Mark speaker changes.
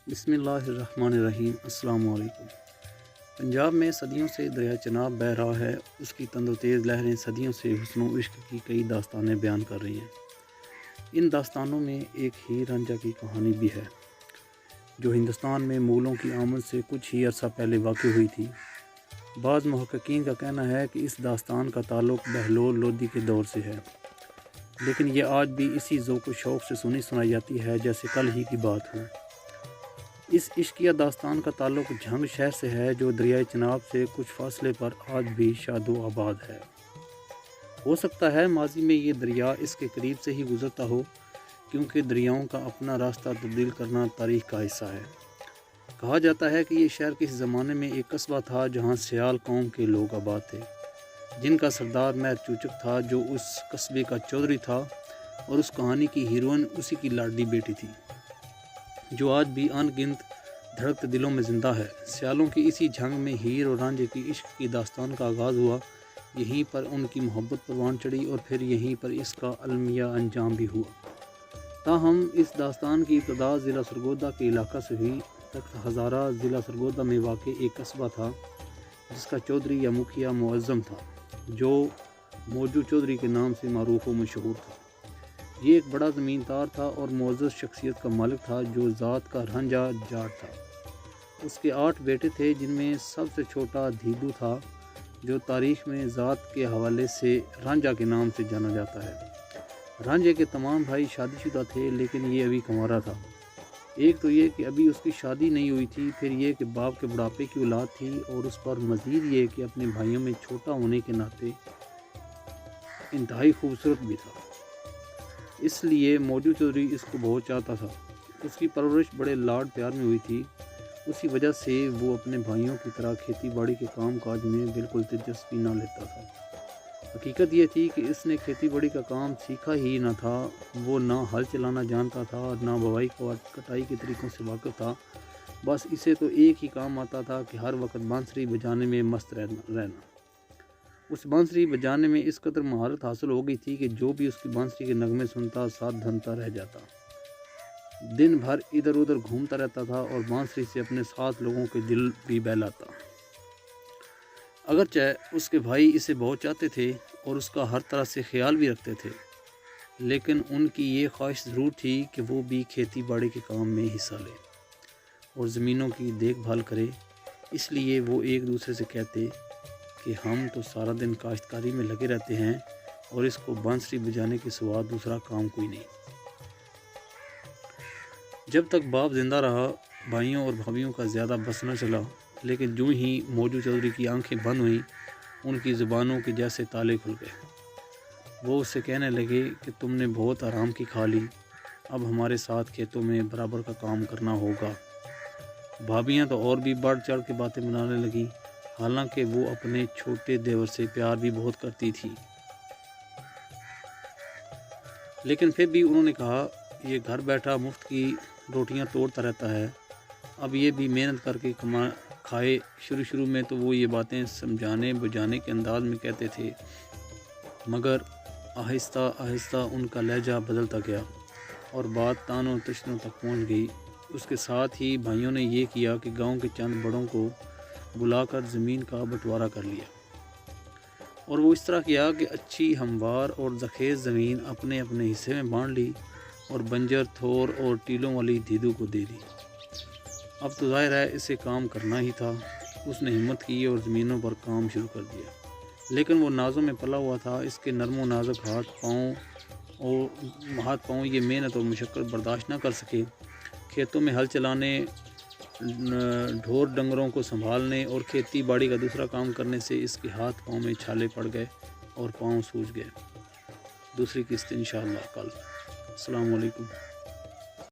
Speaker 1: بسم اللہ الرحمن الرحیم۔ السلام علیکم۔ پنجاب میں صدیوں سے دریا چناب بہہ رہا ہے۔ اس کی تند و تیز لہریں صدیوں سے حسن و عشق کی کئی داستانیں بیان کر رہی ہیں۔ ان داستانوں میں ایک ہیر رانجھا کی کہانی بھی ہے، جو ہندوستان میں مغلوں کی آمد سے کچھ ہی عرصہ پہلے واقع ہوئی تھی۔ بعض محققین کا کہنا ہے کہ اس داستان کا تعلق بہلول لودھی کے دور سے ہے، لیکن یہ آج بھی اسی ذوق و شوق سے سنائی جاتی ہے جیسے کل ہی کی بات ہو۔ اس عشقیہ داستان کا تعلق جھنگ شہر سے ہے، جو دریائے چناب سے کچھ فاصلے پر آج بھی شاد و آباد ہے۔ ہو سکتا ہے ماضی میں یہ دریا اس کے قریب سے ہی گزرتا ہو، کیونکہ دریاؤں کا اپنا راستہ تبدیل کرنا تاریخ کا حصہ ہے۔ کہا جاتا ہے کہ یہ شہر کسی زمانے میں ایک قصبہ تھا جہاں سیال قوم کے لوگ آباد تھے، جن کا سردار مہر چوچک تھا، جو اس قصبے کا چودھری تھا، اور اس کہانی کی ہیروئن اسی کی لاڈلی بیٹی تھی، جو آج بھی ان گنت دھڑکتے دلوں میں زندہ ہے۔ سیالوں کی اسی جھنگ میں ہیر اور رانجھے کی عشق کی داستان کا آغاز ہوا۔ یہیں پر ان کی محبت پروان چڑھی اور پھر یہیں پر اس کا المیہ انجام بھی ہوا۔ تاہم اس داستان کی ابتدا ضلع سرگودا کے علاقہ سے ہوئی۔ تخت ہزارہ ضلع سرگودا میں واقع ایک قصبہ تھا، جس کا چودھری یا مکھیا معظم تھا، جو موجو چودھری کے نام سے معروف و مشہور تھا۔ یہ ایک بڑا زمیندار تھا اور معزز شخصیت کا مالک تھا، جو ذات کا رانجھا جاٹ تھا۔ اس کے 8 بیٹے تھے، جن میں سب سے چھوٹا دھیدو تھا، جو تاریخ میں ذات کے حوالے سے رانجھا کے نام سے جانا جاتا ہے۔ رانجھے کے تمام بھائی شادی شدہ تھے، لیکن یہ ابھی کنوارا تھا۔ ایک تو یہ کہ ابھی اس کی شادی نہیں ہوئی تھی، پھر یہ کہ باپ کے بڑھاپے کی اولاد تھی، اور اس پر مزید یہ کہ اپنے بھائیوں میں چھوٹا ہونے کے ناطے انتہائی خوبصورت بھی تھا۔ اس لیے موجو چودھری اس کو بہت چاہتا تھا۔ اس کی پرورش بڑے لاڈ پیار میں ہوئی تھی، اسی وجہ سے وہ اپنے بھائیوں کی طرح کھیتی باڑی کے کام کاج میں بالکل دلچسپی نہ لیتا تھا۔ حقیقت یہ تھی کہ اس نے کھیتی باڑی کا کام سیکھا ہی نہ تھا۔ وہ نہ ہل چلانا جانتا تھا اور نہ بوائی کٹائی کے طریقوں سے واقف تھا۔ بس اسے تو ایک ہی کام آتا تھا کہ ہر وقت بانسری بجانے میں مست رہنا۔ اس بانسری بجانے میں اس قدر مہارت حاصل ہو گئی تھی کہ جو بھی اس کی بانسری کے نغمے سنتا ساتھ دھنتا رہ جاتا۔ دن بھر ادھر ادھر گھومتا رہتا تھا اور بانسری سے اپنے ساتھ لوگوں کے دل بھی بہلاتا۔ اگرچہ اس کے بھائی اسے بہت چاہتے تھے اور اس کا ہر طرح سے خیال بھی رکھتے تھے، لیکن ان کی یہ خواہش ضرور تھی کہ وہ بھی کھیتی باڑی کے کام میں حصہ لے اور زمینوں کی دیکھ بھال کرے۔ اس لیے وہ ایک دوسرے سے کہتے کہ ہم تو سارا دن کاشتکاری میں لگے رہتے ہیں اور اس کو بانسری بجانے کے سوا دوسرا کام کوئی نہیں۔ جب تک باپ زندہ رہا، بھائیوں اور بھابھیوں کا زیادہ بس نہ چلا، لیکن جو ہی موجو چودھری کی آنکھیں بند ہوئیں، ان کی زبانوں کے جیسے تالے کھل گئے۔ وہ اس سے کہنے لگے کہ تم نے بہت آرام کی کھا لی، اب ہمارے ساتھ کھیتوں میں برابر کا کام کرنا ہوگا۔ بھابھیاں تو اور بھی بڑھ چڑھ کے باتیں بنانے لگیں، حالانکہ وہ اپنے چھوٹے دیور سے پیار بھی بہت کرتی تھی، لیکن پھر بھی انہوں نے کہا، یہ گھر بیٹھا مفت کی روٹیاں توڑتا رہتا ہے، اب یہ بھی محنت کر کے کھائے۔ شروع میں تو وہ یہ باتیں سمجھانے بجھانے کے انداز میں کہتے تھے، مگر آہستہ آہستہ ان کا لہجہ بدلتا گیا اور بات تانوں تشنوں تک پہنچ گئی۔ اس کے ساتھ ہی بھائیوں نے یہ کیا کہ گاؤں کے چند بڑوں کو بلا کر زمین کا بٹوارا کر لیا، اور وہ اس طرح کیا کہ اچھی ہموار اور زرخیز زمین اپنے اپنے حصے میں بانٹ لی اور بنجر تھور اور ٹیلوں والی دھیدو کو دے دی۔ اب تو ظاہر ہے اسے کام کرنا ہی تھا۔ اس نے ہمت کی اور زمینوں پر کام شروع کر دیا، لیکن وہ نازوں میں پلا ہوا تھا۔ اس کے نرم و نازک ہاتھ پاؤں یہ محنت اور مشقت برداشت نہ کر سکے۔ کھیتوں میں ہل چلانے، ڈھور ڈنگروں کو سنبھالنے اور کھیتی باڑی کا دوسرا کام کرنے سے اس کے ہاتھ پاؤں میں چھالے پڑ گئے اور پاؤں سوج گئے۔ دوسری قسط انشاءاللہ کل۔ السلام علیکم۔